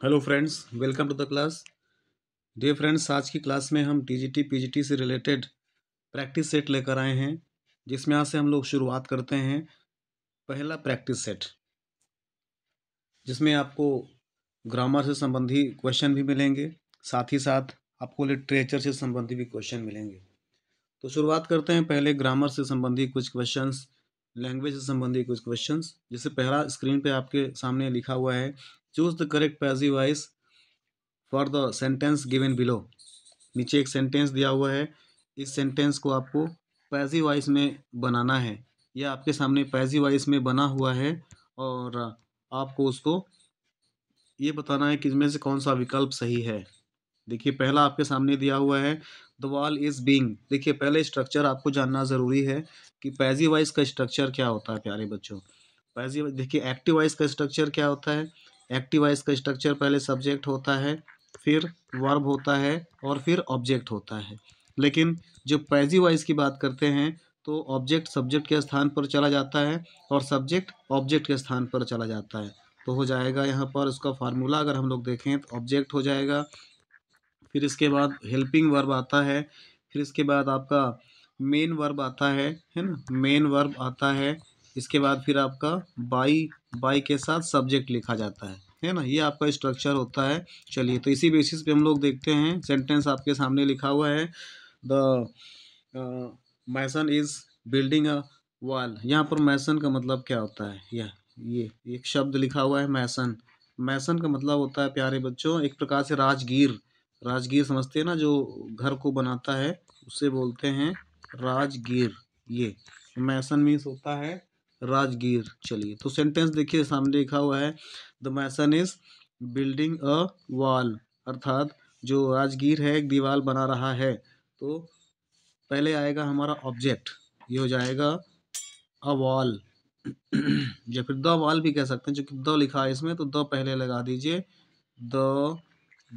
Hello friends, welcome to the class. Dear friends, आज की class में हम टीजीटी पीजीटी से रिलेटेड प्रैक्टिस सेट लेकर आए हैं, जिसमें आज से हम लोग शुरुआत करते हैं। पहला प्रैक्टिस सेट, जिसमें आपको ग्रामर से संबंधी क्वेश्चन भी मिलेंगे, साथ ही साथ आपको लिटरेचर से संबंधी भी क्वेश्चन मिलेंगे। तो शुरुआत करते हैं पहले ग्रामर से संबंधी कुछ क्वेश्चंस, लैंग्वेज से संबंधी कुछ क्वेश्चंस। जिससे पहला स्क्रीन पे आपके सामने लिखा हुआ है, choose the correct passive voice for the sentence given below. नीचे एक सेंटेंस दिया हुआ है, इस सेंटेंस को आपको पैसिव वॉइस में बनाना है। यह आपके सामने पैसिव वॉइस में बना हुआ है और आपको उसको ये बताना है कि इसमें से कौन सा विकल्प सही है। देखिए, पहला आपके सामने दिया हुआ है, द वॉल इज बीइंग। देखिए, पहले स्ट्रक्चर आपको जानना ज़रूरी है कि पैसिव वॉइस का स्ट्रक्चर क्या होता है। प्यारे बच्चों, पैसिव देखिए, एक्टिव वॉइस का स्ट्रक्चर क्या होता है। एक्टिव वॉइस का स्ट्रक्चर पहले सब्जेक्ट होता है, फिर वर्ब होता है और फिर ऑब्जेक्ट होता है। लेकिन जो पैसिव वॉइस की बात करते हैं तो ऑब्जेक्ट सब्जेक्ट के स्थान पर चला जाता है और सब्जेक्ट ऑब्जेक्ट के स्थान पर चला जाता है। तो हो जाएगा यहाँ पर उसका फार्मूला अगर हम लोग देखें तो ऑब्जेक्ट हो जाएगा, फिर इसके बाद हेल्पिंग वर्ब आता है, फिर इसके बाद आपका मेन वर्ब आता है ना, मेन वर्ब आता है। इसके बाद फिर आपका बाई बाई के साथ सब्जेक्ट लिखा जाता है ना। ये आपका स्ट्रक्चर होता है। चलिए, तो इसी बेसिस पे हम लोग देखते हैं। सेंटेंस आपके सामने लिखा हुआ है, the mason is building a wall. यहाँ पर मैसन का मतलब क्या होता है, ये एक शब्द लिखा हुआ है मैसन। मैसन का मतलब होता है प्यारे बच्चों एक प्रकार से राजगीर। राजगीर समझते हैं ना, जो घर को बनाता है उसे बोलते हैं राजगीर। ये मैसन मीन्स होता है राजगीर। चलिए, तो सेंटेंस देखिए सामने लिखा हुआ है, the mason is building a wall, अर्थात जो राजगीर है एक दीवार बना रहा है। तो पहले आएगा हमारा ऑब्जेक्ट, ये हो जाएगा अ वॉल या फिर द वॉल भी कह सकते हैं, जो कि द लिखा है इसमें, तो द पहले लगा दीजिए। द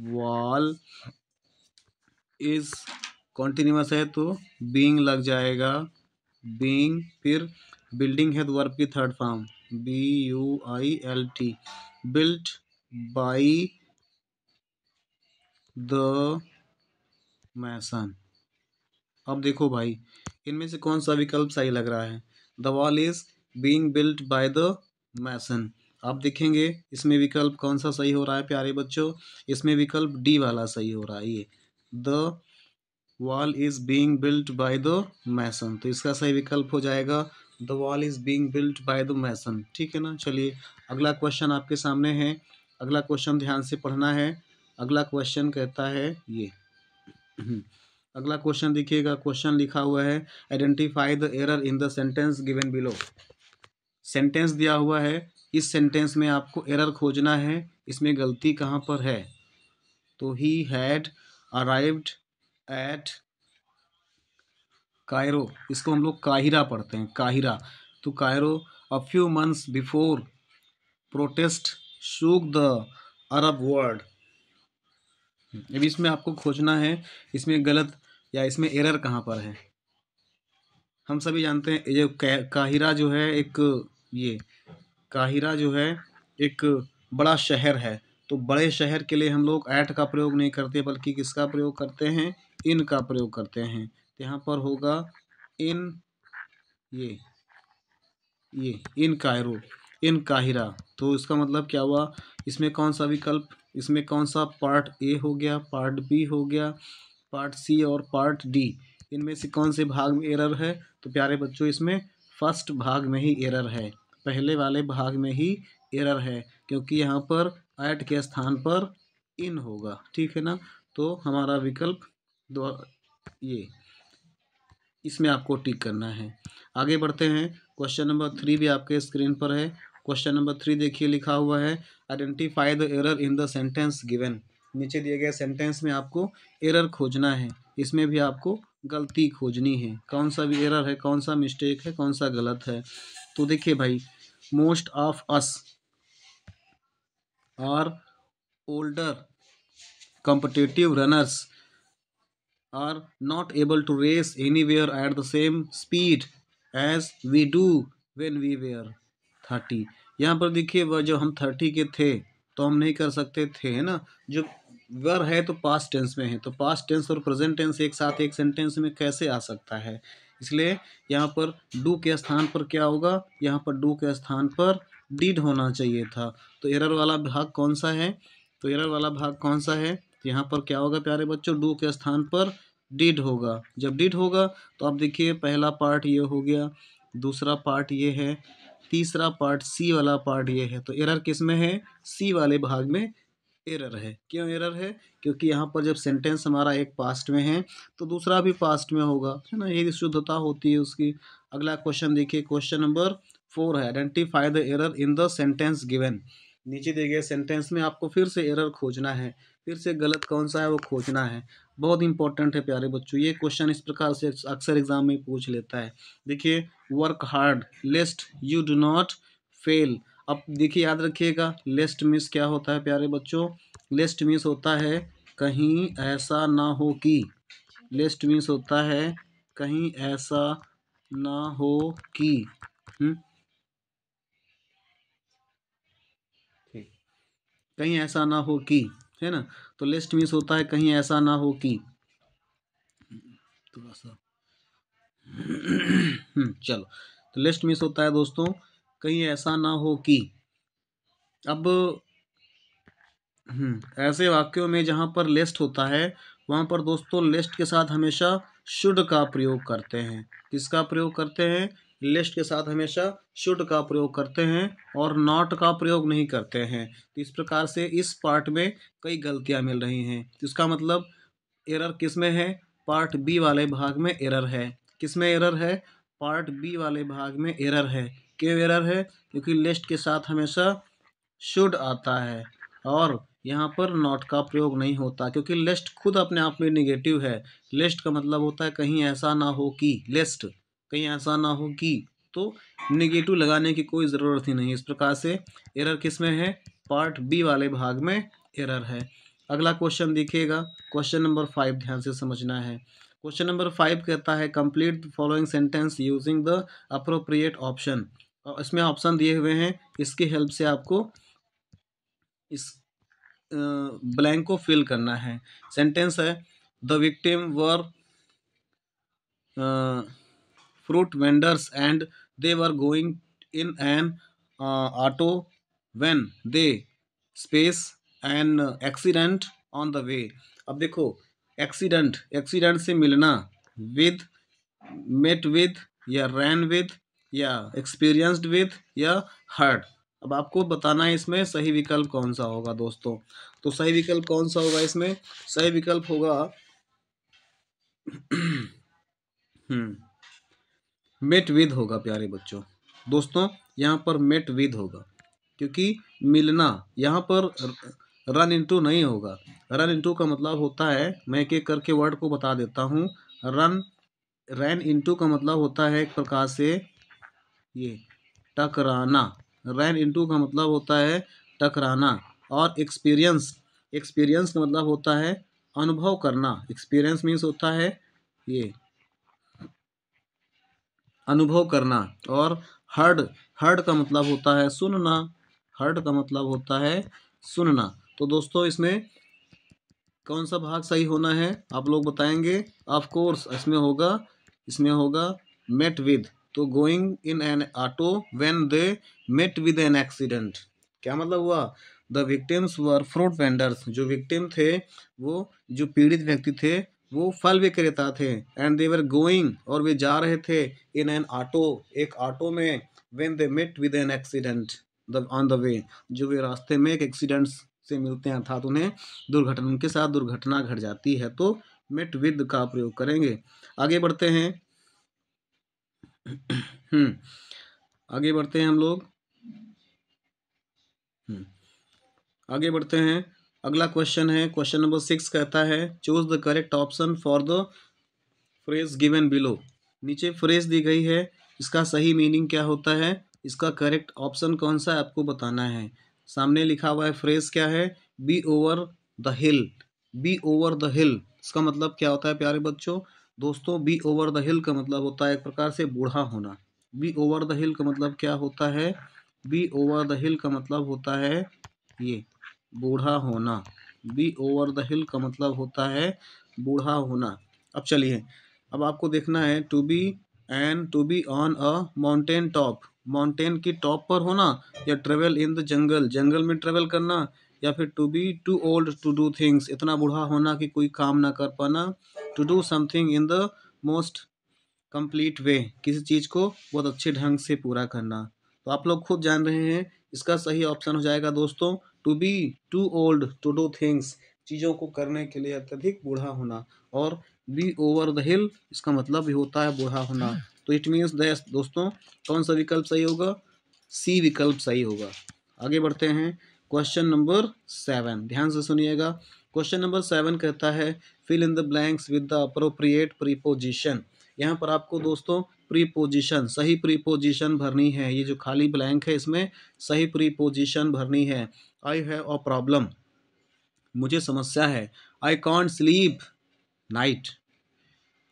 वॉल इज कॉन्टिन्यूअस है तो बीइंग लग जाएगा, बीइंग। फिर बिल्डिंग है तो वर्ब की third form BUILT, built by the mason. अब देखो भाई, इनमें से कौन सा विकल्प सही लग रहा है। The wall is being built by the mason. आप देखेंगे इसमें विकल्प कौन सा सही हो रहा है प्यारे बच्चों। इसमें विकल्प डी वाला सही हो रहा है। ये the wall is being built by the mason, तो इसका सही विकल्प हो जाएगा the wall is being built by the mason. ठीक है ना। चलिए, अगला क्वेश्चन आपके सामने है। अगला क्वेश्चन ध्यान से पढ़ना है। अगला क्वेश्चन कहता है ये अगला क्वेश्चन देखिएगा, क्वेश्चन लिखा हुआ है, identify the error in the sentence given below. Sentence दिया हुआ है, इस सेंटेंस में आपको एरर खोजना है, इसमें गलती कहाँ पर है। तो he had arrived at Cairo, इसको हम लोग काहिरा पढ़ते हैं, काहिरा। तो Cairo a few months before protest shook the Arab world. अब इसमें आपको खोजना है इसमें गलत या इसमें एरर कहाँ पर है। हम सभी जानते हैं ये काहिरा जो है एक, ये काहिरा जो है एक बड़ा शहर है। तो बड़े शहर के लिए हम लोग ऐट का प्रयोग नहीं करते, बल्कि किसका प्रयोग करते हैं, इन का प्रयोग करते हैं। तो यहाँ पर होगा इन, ये इन कायरो, इन काहिरा। तो इसका मतलब क्या हुआ, इसमें कौन सा विकल्प, इसमें कौन सा पार्ट ए हो गया, पार्ट बी हो गया, पार्ट सी और पार्ट डी, इनमें से कौन से भाग में एरर है। तो प्यारे बच्चों, इसमें फर्स्ट भाग में ही एरर है, पहले वाले भाग में ही एरर है, क्योंकि यहाँ पर ऐट के स्थान पर इन होगा। ठीक है ना। तो हमारा विकल्प दो, ये इसमें आपको टिक करना है। आगे बढ़ते हैं, क्वेश्चन नंबर 3 भी आपके स्क्रीन पर है। क्वेश्चन नंबर 3 देखिए, लिखा हुआ है, identify the error in the sentence given. नीचे दिए गए सेंटेंस में आपको एरर खोजना है, इसमें भी आपको गलती खोजनी है, कौन सा भी एरर है, कौन सा मिस्टेक है, कौन सा गलत है। तो देखिए भाई, most of us are older competitive runners are not able to race anywhere at the same speed as we do when we were 30। यहाँ पर देखिए, वह जो हम 30 के थे तो हम नहीं कर सकते थे, है ना। जो वर है तो पास्ट टेंस में है, तो पास्ट टेंस और प्रेजेंट टेंस एक साथ एक सेंटेंस में कैसे आ सकता है। इसलिए यहाँ पर डू के स्थान पर क्या होगा, यहाँ पर डू के स्थान पर डिड होना चाहिए था। तो एरर वाला भाग कौन सा है, तो एरर वाला भाग कौन सा है, तो यहाँ पर क्या होगा प्यारे बच्चों, डू के स्थान पर डिड होगा। जब डिड होगा तो आप देखिए पहला पार्ट ये हो गया, दूसरा पार्ट ये है, तीसरा पार्ट सी वाला पार्ट ये है। तो एरर किस में है, सी वाले भाग में एरर है। क्यों एरर है, क्योंकि यहाँ पर जब सेंटेंस हमारा एक पास्ट में है तो दूसरा भी पास्ट में होगा, है ना, यही शुद्धता होती है उसकी। अगला क्वेश्चन देखिए, क्वेश्चन नंबर 4 है, identify the error in the sentence given. नीचे दिए गए सेंटेंस में आपको फिर से एरर खोजना है, फिर से गलत कौन सा है वो खोजना है। बहुत इंपॉर्टेंट है प्यारे बच्चों, ये क्वेश्चन इस प्रकार से अक्सर एग्जाम में पूछ लेता है। देखिए, work hard लेस्ट you do not fail. अब देखिए याद रखिएगा, लेस्ट मीन्स क्या होता है प्यारे बच्चों, लेस्ट मीन्स होता है कहीं ऐसा ना हो कि, लेस्ट मीन्स होता है कहीं ऐसा ना हो कि, ठीक, कहीं ऐसा ना हो कि, है ना। तो लेस्ट मीन्स होता है कहीं ऐसा ना हो कि, थोड़ा सा चलो, तो लेस्ट मीन्स होता है दोस्तों कहीं ऐसा ना हो कि। अब ऐसे वाक्यों में जहाँ पर लेस्ट होता है वहाँ पर दोस्तों लेस्ट के साथ हमेशा शुड का प्रयोग करते हैं। किसका प्रयोग करते हैं, लेस्ट के साथ हमेशा शुड का प्रयोग करते हैं और नॉट का प्रयोग नहीं करते हैं। तो इस प्रकार से इस पार्ट में कई गलतियाँ मिल रही हैं। तो इसका मतलब एरर किस में है, पार्ट बी वाले भाग में एरर है। किस में एरर है, पार्ट बी वाले भाग में एरर है। क्यों एरर है, क्योंकि लेस्ट के साथ हमेशा शुड आता है और यहाँ पर नॉट का प्रयोग नहीं होता, क्योंकि लेस्ट खुद अपने आप में निगेटिव है। लेस्ट का मतलब होता है कहीं ऐसा ना हो कि, लेस्ट कहीं ऐसा ना हो कि, तो निगेटिव लगाने की कोई ज़रूरत ही नहीं। इस प्रकार से एरर किस में है, पार्ट बी वाले भाग में एरर है। अगला क्वेश्चन देखिएगा, क्वेश्चन नंबर 5 ध्यान से समझना है। क्वेश्चन नंबर 5 कहता है complete the following sentence using the appropriate option. और इसमें ऑप्शन दिए हुए हैं, इसकी हेल्प से आपको इस ब्लैंक को फिल करना है। सेंटेंस है, the victim were fruit vendors and they were going in an auto when there space N accident on the वे। अब देखो, एक्सीडेंट, एक्सीडेंट से मिलना, विद, मेट विद, या रैन विद, या एक्सपीरियंस्ड विद, या हर्ड। अब आपको बताना है इसमें सही विकल्प कौन सा होगा दोस्तों। तो सही विकल्प कौन सा होगा इसमें, सही विकल्प होगा मेट विद होगा प्यारे बच्चों। दोस्तों यहाँ पर मेट विद होगा, क्योंकि मिलना, यहाँ पर रन इनटू नहीं होगा। रन इनटू का मतलब होता है, मैं एक एक करके वर्ड को बता देता हूँ। रैन इनटू का मतलब होता है एक प्रकार से ये टकराना। रैन इनटू का मतलब होता है टकराना। और एक्सपीरियंस, एक्सपीरियंस का मतलब होता है अनुभव करना। एक्सपीरियंस मीन्स होता है ये अनुभव करना। और हर्ड, हर्ड का मतलब होता है सुनना। हर्ड का मतलब होता है सुनना। तो दोस्तों इसमें कौन सा भाग सही होना है आप लोग बताएंगे। ऑफ कोर्स इसमें होगा मेट विद। तो going in an auto when they met with an accident, क्या मतलब हुआ, the victims were fruit vendors. जो विक्टिम थे, वो जो पीड़ित व्यक्ति थे, वो फल विक्रेता थे। एंड दे वर गोइंग, और वे जा रहे थे, इन एन ऑटो, एक ऑटो में, when they met with an accident on the way, जो वे रास्ते में एक एक्सीडेंट से मिलते हैं, अर्थात उन्हें दुर्घटना, उनके साथ दुर्घटना घट जाती है, तो मेट विद का प्रयोग करेंगे। आगे बढ़ते हैं आगे बढ़ते हैं हम लोग आगे बढ़ते हैं। अगला क्वेश्चन है, क्वेश्चन नंबर 6 कहता है choose the correct option for the phrase given below. नीचे फ्रेज दी गई है, इसका सही मीनिंग क्या होता है, इसका करेक्ट ऑप्शन कौन सा है आपको बताना है। सामने लिखा हुआ है फ्रेज क्या है, be over the hill. Be over the hill, इसका मतलब क्या होता है प्यारे बच्चों। दोस्तों बी ओवर द हिल का मतलब होता है एक प्रकार से बूढ़ा होना। बी ओवर द हिल का मतलब क्या होता है, बी ओवर द हिल का मतलब होता है ये बूढ़ा होना। बी ओवर द हिल का मतलब होता है बूढ़ा होना। अब चलिए, अब आपको देखना है to be and to be on a mountain top, mountain की टॉप पर होना, या ट्रेवल इन द जंगल, जंगल में ट्रेवल करना, या फिर to be too old to do things, इतना बूढ़ा होना कि कोई काम ना कर पाना, to do something in the most complete way, किसी चीज़ को बहुत अच्छे ढंग से पूरा करना। तो आप लोग खुद जान रहे हैं, इसका सही ऑप्शन हो जाएगा दोस्तों to be too old to do things, चीज़ों को करने के लिए अत्यधिक बूढ़ा होना। और बी ओवर द हिल, इसका मतलब भी होता है बूढ़ा होना। तो इट मीन्स दैट दोस्तों, कौन सा विकल्प सही होगा? सी विकल्प सही होगा। आगे बढ़ते हैं, क्वेश्चन नंबर 7, ध्यान से सुनिएगा। क्वेश्चन नंबर 7 कहता है fill in the blanks with the appropriate preposition. यहाँ पर आपको दोस्तों प्रीपोजिशन, सही प्रीपोजिशन भरनी है। ये जो खाली ब्लैंक है इसमें सही प्रीपोजिशन भरनी है। आई हैव अ प्रॉब्लम, मुझे समस्या है। I can't sleep night.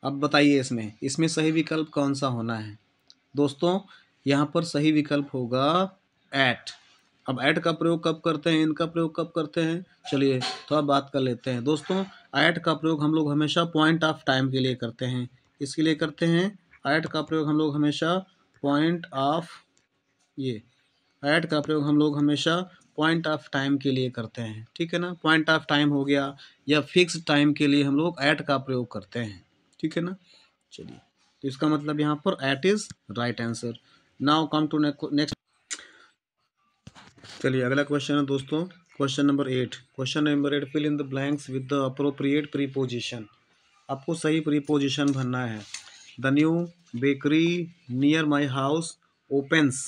अब बताइए इसमें इसमें सही विकल्प कौन सा होना है दोस्तों? यहाँ पर सही विकल्प होगा एट। अब एट का प्रयोग कब करते हैं, इनका प्रयोग कब करते हैं, चलिए थोड़ा बात कर लेते हैं दोस्तों। एट का प्रयोग हम लोग हमेशा पॉइंट ऑफ टाइम के लिए करते हैं। इसके लिए करते हैं, एट का प्रयोग हम लोग हमेशा पॉइंट ऑफ, ये एट का प्रयोग हम लोग हमेशा पॉइंट ऑफ टाइम के लिए करते हैं, ठीक है ना। पॉइंट ऑफ टाइम हो गया या फिक्स टाइम के लिए हम लोग एट का प्रयोग करते हैं, ठीक है ना। चलिए, तो इसका मतलब यहाँ पर at is right answer. Now come to next. चलिए अगला क्वेश्चन है दोस्तों, question number 8। Question number 8, fill in the blanks with the appropriate preposition. आपको सही प्रीपोजिशन भरना है। The new bakery near my house opens.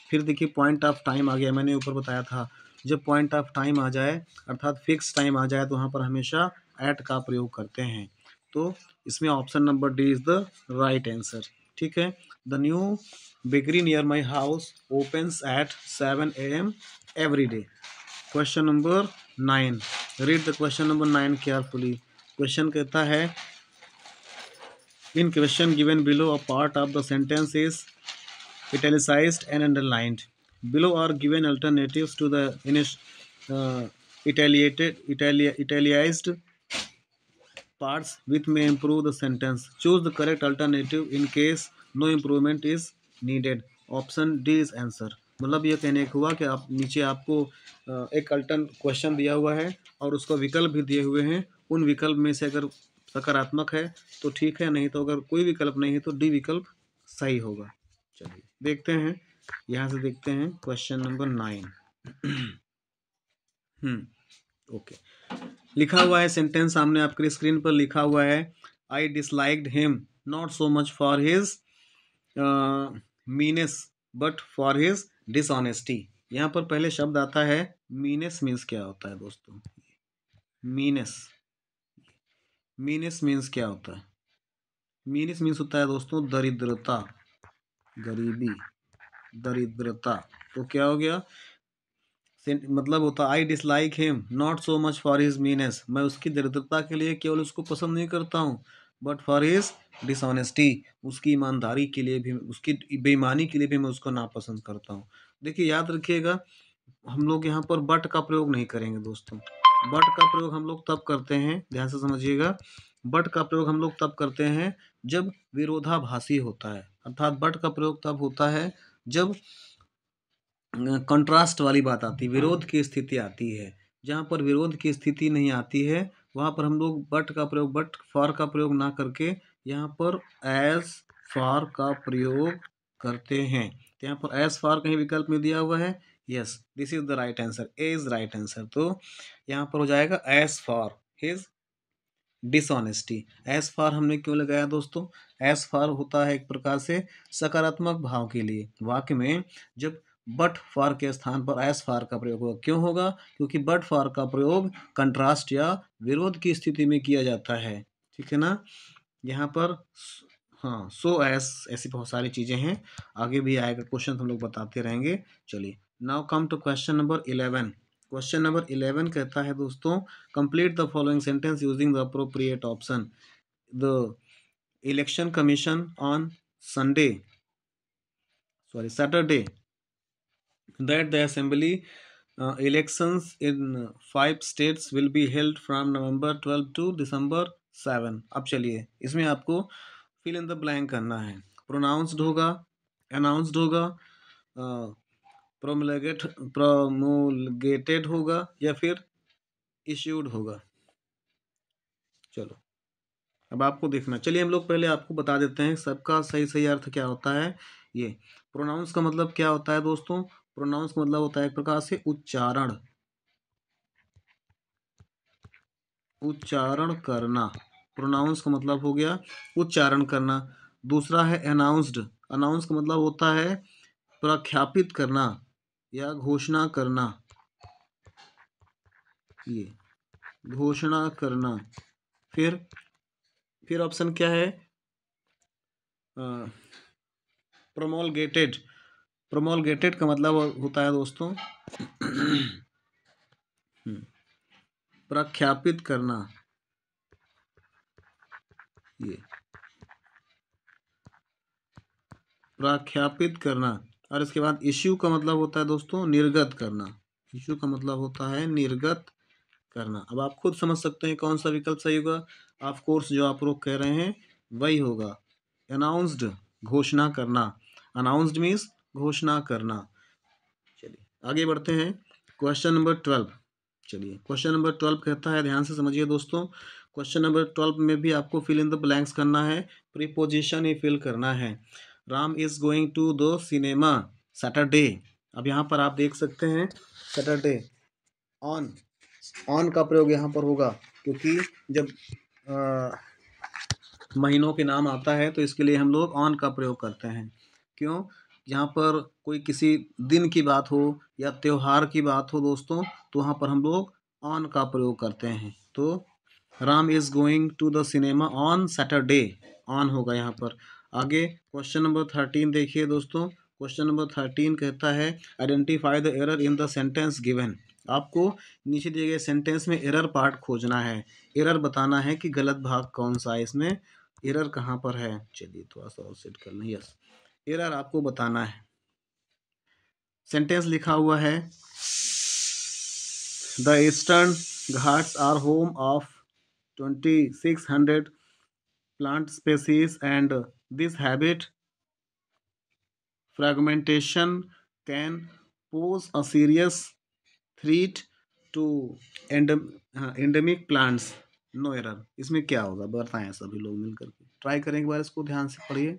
फिर देखिए पॉइंट ऑफ टाइम आ गया, मैंने ऊपर बताया था जब पॉइंट ऑफ टाइम आ जाए अर्थात फिक्स टाइम आ जाए तो वहाँ पर हमेशा एट का प्रयोग करते हैं। तो इसमें option number D is the right answer, ठीक है। The new bakery near my house opens at 7 AM every day. Question number 9, read the question number 9 carefully. Question कहता है in question given below a part of the sentence is italicized and underlined. Below are given alternatives to the italicized parts which may improve the sentence. Choose the correct alternative in case no improvement is needed. Option D is answer. मतलब ये कहने को हुआ कि आप नीचे आपको एक अल्टर्न क्वेश्चन दिया हुआ है और उसका विकल्प भी दिए हुए हैं। उन विकल्प में से अगर सकारात्मक है तो ठीक है, नहीं तो अगर कोई विकल्प नहीं है तो डी विकल्प सही होगा। चलिए देखते हैं, यहाँ से देखते हैं क्वेश्चन नंबर 9। ओके, लिखा हुआ है सेंटेंस सामने आपके स्क्रीन पर लिखा हुआ है I disliked him not so much for his meanness but for his dishonesty. यहाँ पर पहले शब्द आता है मीनेस। मीन्स क्या होता है दोस्तों? मीनेस, मीनेस मीन्स क्या होता है? मीनेस मीन्स होता है दोस्तों दरिद्रता, गरीबी, दरिद्रता। तो क्या हो गया, मतलब होता I dislike him not so much for his menace, मैं उसकी दरिद्रता के लिए केवल उसको पसंद नहीं करता हूँ, बट फॉर हिज डिसऑनेस्टी, उसकी ईमानदारी के लिए भी, उसकी बेईमानी के लिए भी मैं उसको नापसंद करता हूँ। देखिए याद रखिएगा, हम लोग यहाँ पर बट का प्रयोग नहीं करेंगे दोस्तों। बट का प्रयोग हम लोग तब करते हैं, ध्यान से समझिएगा, बट का प्रयोग हम लोग तब करते हैं जब विरोधाभासी होता है। अर्थात बट का प्रयोग तब होता है जब कंट्रास्ट वाली बात आती है, विरोध की स्थिति आती है। जहाँ पर विरोध की स्थिति नहीं आती है वहाँ पर हम लोग बट का प्रयोग, बट फॉर का प्रयोग ना करके यहाँ पर एज फॉर का प्रयोग करते हैं। तो यहाँ पर एज फॉर कहीं विकल्प में दिया हुआ है, yes this is the right answer, A is right answer. तो यहाँ पर हो जाएगा as for his dishonesty. As for हमने क्यों लगाया दोस्तों? एज फॉर होता है एक प्रकार से सकारात्मक भाव के लिए। वाक्य में जब बट फॉर के स्थान पर एज फॉर का प्रयोग होगा, क्यों होगा? क्योंकि बट फॉर का प्रयोग कंट्रास्ट या विरोध की स्थिति में किया जाता है, ठीक है ना। यहाँ पर हाँ सो एस, ऐसी बहुत सारी चीज़ें हैं, आगे भी आएगा क्वेश्चन, हम लोग बताते रहेंगे। चलिए now come to question number 11। Question number 11 कहता है दोस्तों complete the following sentence using the appropriate option. The election commission on Saturday that the assembly elections in 5 states will be held from November 12 to December 7। अब चलिए इसमें आपको fill in the blank करना है। Pronounced होगा, announced होगा, promulgated होगा या फिर इश्यूड होगा। चलो अब आपको देखना, चलिए हम लोग पहले आपको बता देते हैं सबका सही सही अर्थ क्या होता है। ये प्रोनाउंस का मतलब क्या होता है दोस्तों? प्रोनाउंस का मतलब होता है एक प्रकार से उच्चारण, उच्चारण करना। प्रोनाउंस का मतलब हो गया उच्चारण करना। दूसरा है अनाउंस्ड। अनाउंस का मतलब होता है प्रख्यापित करना या घोषणा करना। ये घोषणा करना। फिर ऑप्शन क्या है? प्रोमोलगेटेड। प्रोमोलगेटेड का मतलब होता है दोस्तों प्रख्यापित करना। ये प्रख्यापित करना। और इसके बाद इश्यू का मतलब होता है दोस्तों निर्गत करना। इश्यू का मतलब होता है निर्गत करना। अब आप खुद समझ सकते हैं कौन सा विकल्प सही होगा। ऑफ कोर्स जो आप लोग कह रहे हैं वही होगा, अनाउंस्ड, घोषणा करना। अनाउंस्ड मीन्स घोषणा करना। चलिए आगे बढ़ते हैं। Question number 12। चलिए क्वेश्चन नंबर 12 कहता है, ध्यान से समझिए दोस्तों। क्वेश्चन नंबर 12 में भी आपको फिल इन द ब्लैंक्स करना है, प्रीपोजिशन ही फिल करना है। Ram is going to the cinema Saturday. अब यहाँ पर आप देख सकते हैं सैटरडे, ऑन, ऑन का प्रयोग यहाँ पर होगा क्योंकि जब महीनों के नाम आता है तो इसके लिए हम लोग ऑन का प्रयोग करते हैं। क्यों? जहाँ पर कोई किसी दिन की बात हो या त्योहार की बात हो दोस्तों, तो वहाँ पर हम लोग ऑन का प्रयोग करते हैं। तो Ram is going to the cinema on Saturday, on होगा यहाँ पर। आगे क्वेश्चन नंबर 13 देखिए दोस्तों। क्वेश्चन नंबर 13 कहता है identify the error in the sentence given. आपको नीचे दिए गए सेंटेंस में एरर पार्ट खोजना है, एरर बताना है कि गलत भाग कौन सा है, इसमें एरर कहाँ पर है। चलिए थोड़ा सा और सेट कर लें। यस, एरर आपको बताना है। सेंटेंस लिखा हुआ है the Eastern Ghats are home of 2600 plant species and this habit fragmentation can pose a serious threat to endemic plants। No error, इसमें क्या होगा बताएं सभी लोग मिलकर के, ट्राई करें एक बार, इसको ध्यान से पढ़िए।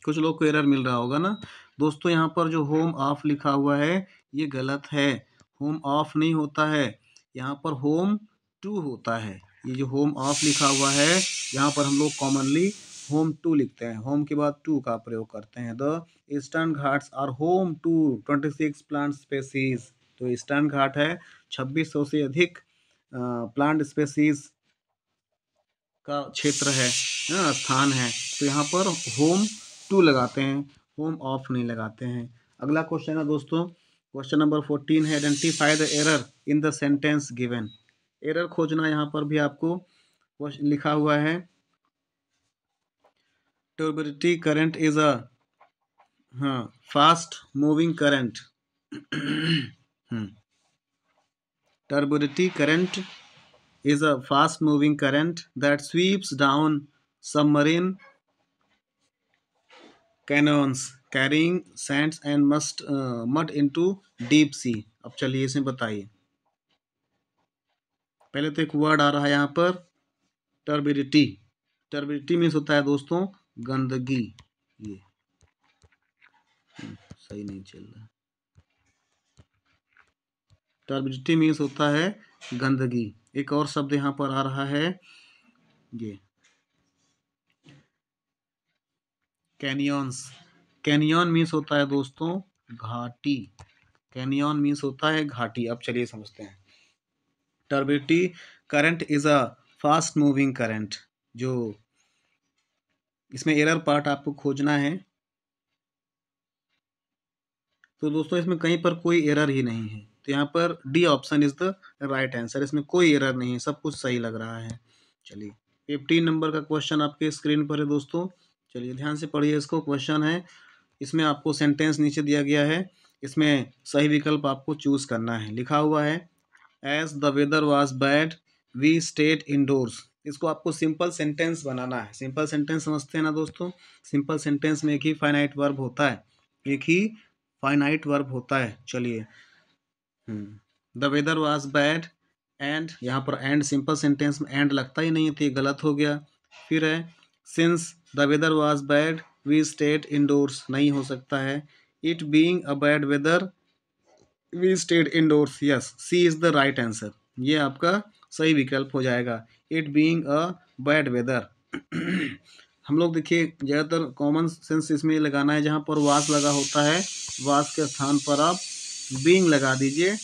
कुछ लोग को एरर मिल रहा होगा ना दोस्तों। यहाँ पर जो होम ऑफ लिखा हुआ है ये गलत है, होम ऑफ नहीं होता है, यहाँ पर होम टू होता है। ये जो होम ऑफ लिखा हुआ है यहाँ पर हम लोग कॉमनली होम टू लिखते हैं, होम के बाद टू का प्रयोग करते हैं। The Eastern Ghats are home to 26 plant species. तो ईस्टर्न घाट है 2600 से अधिक प्लांट स्पेसीज का क्षेत्र है, स्थान है। तो यहाँ पर होम टू लगाते हैं, होम ऑफ नहीं लगाते हैं। अगला क्वेश्चन है दोस्तों, क्वेश्चन नंबर 14 है identify the error in the sentence given. Error खोजना यहाँ पर भी आपको लिखा हुआ है turbidity current is a fast moving current. turbidity current is a fast moving current that sweeps down submarine canyons carrying sands and mud into deep sea। अब चलिए इसमें बताइए। पहले तो एक वर्ड आ रहा है यहाँ पर टर्बिडिटी। टर्बिडिटी मीन्स होता है दोस्तों गंदगी। ये सही नहीं चल रहा। टर्बिडिटी मीन्स होता है गंदगी। एक और शब्द यहाँ पर आ रहा है ये कैनियंस। कैनियन मीन्स होता है दोस्तों घाटी। कैनियन मीन्स होता है घाटी। अब चलिए समझते हैं। Turbidity current is a fast moving current. जो इसमें एरर पार्ट आपको खोजना है। तो दोस्तों इसमें कहीं पर कोई एरर ही नहीं है, तो यहाँ पर D option is the right answer. इसमें कोई एरर नहीं है, सब कुछ सही लग रहा है। चलिए 15 नंबर का क्वेश्चन आपके स्क्रीन पर है दोस्तों। चलिए ध्यान से पढ़िए इसको। क्वेश्चन है इसमें आपको सेंटेंस नीचे दिया गया है, इसमें सही विकल्प आपको चूज करना है। लिखा हुआ है as the weather was bad we stayed indoors. इसको आपको सिंपल सेंटेंस बनाना है। सिंपल सेंटेंस समझते हैं ना दोस्तों? सिंपल सेंटेंस में एक ही फाइनाइट वर्ब होता है, एक ही फाइनाइट वर्ब होता है। चलिए, the weather was bad and, यहाँ पर एंड सिंपल सेंटेंस में एंड लगता ही नहीं है तो ये गलत हो गया। फिर है since the weather was bad we stayed indoors, नहीं हो सकता है। It being a bad weather we stayed indoors, yes, C is the right answer. ये आपका सही विकल्प हो जाएगा, it being a bad weather. हम लोग देखिए ज़्यादातर कॉमन सेंस इसमें लगाना है, जहाँ पर वास लगा होता है वास के स्थान पर आप बीइंग लगा दीजिए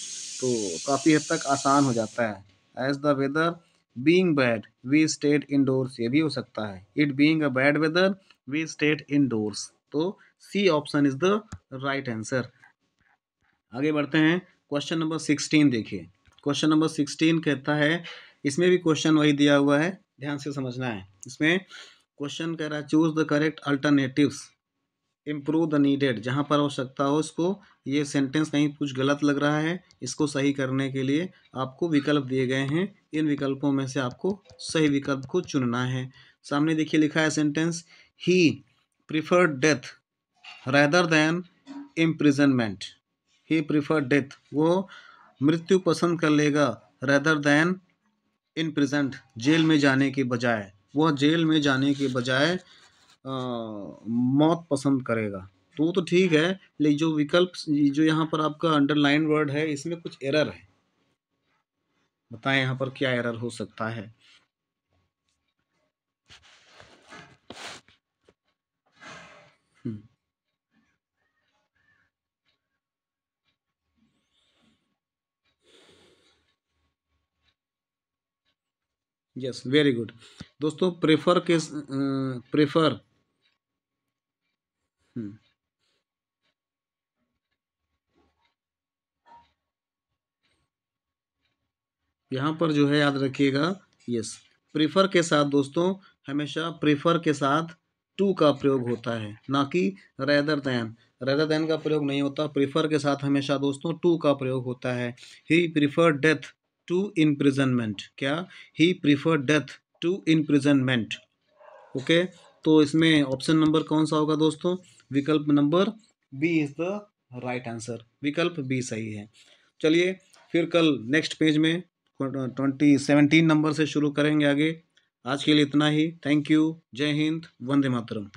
तो काफ़ी हद तक आसान हो जाता है। As the weather being bad we stayed indoors, ये भी हो सकता है। It being a bad weather we stayed indoors, तो C option is the right answer. आगे बढ़ते हैं, क्वेश्चन नंबर 16 देखिए। क्वेश्चन नंबर 16 कहता है, इसमें भी क्वेश्चन वही दिया हुआ है, ध्यान से समझना है। इसमें क्वेश्चन कह रहा है choose the correct alternatives, improve the needed. जहाँ पर आवश्यकता हो इसको, ये सेंटेंस कहीं कुछ गलत लग रहा है, इसको सही करने के लिए आपको विकल्प दिए गए हैं। इन विकल्पों में से आपको सही विकल्प को चुनना है। सामने देखिए लिखा है sentence, he preferred death rather than imprisonment. He prefer death, वो मृत्यु पसंद कर लेगा, रैदर देन इन प्रेजेंट, जेल में जाने के बजाय, वह जेल में जाने के बजाय मौत पसंद करेगा। तो वो तो ठीक है, लेकिन जो विकल्प जो यहाँ पर आपका अंडरलाइन वर्ड है इसमें कुछ एरर है। बताएं यहाँ पर क्या एरर हो सकता है? यस, वेरी गुड दोस्तों। प्रेफर के प्रेफर यहाँ पर जो है याद रखिएगा, यस, प्रेफर के साथ दोस्तों हमेशा प्रेफर के साथ टू का प्रयोग होता है, ना कि रेदर दैन। रेदर दैन का प्रयोग नहीं होता, प्रेफर के साथ हमेशा दोस्तों टू का प्रयोग होता है। He prefer death to imprisonment, क्या? He prefer death to imprisonment. Okay, तो इसमें ऑप्शन नंबर कौन सा होगा दोस्तों? विकल्प नंबर B is the right answer, विकल्प बी सही है। चलिए फिर कल नेक्स्ट पेज में 17 नंबर से शुरू करेंगे आगे। आज के लिए इतना ही, थैंक यू, जय हिंद, वंदे मातरम।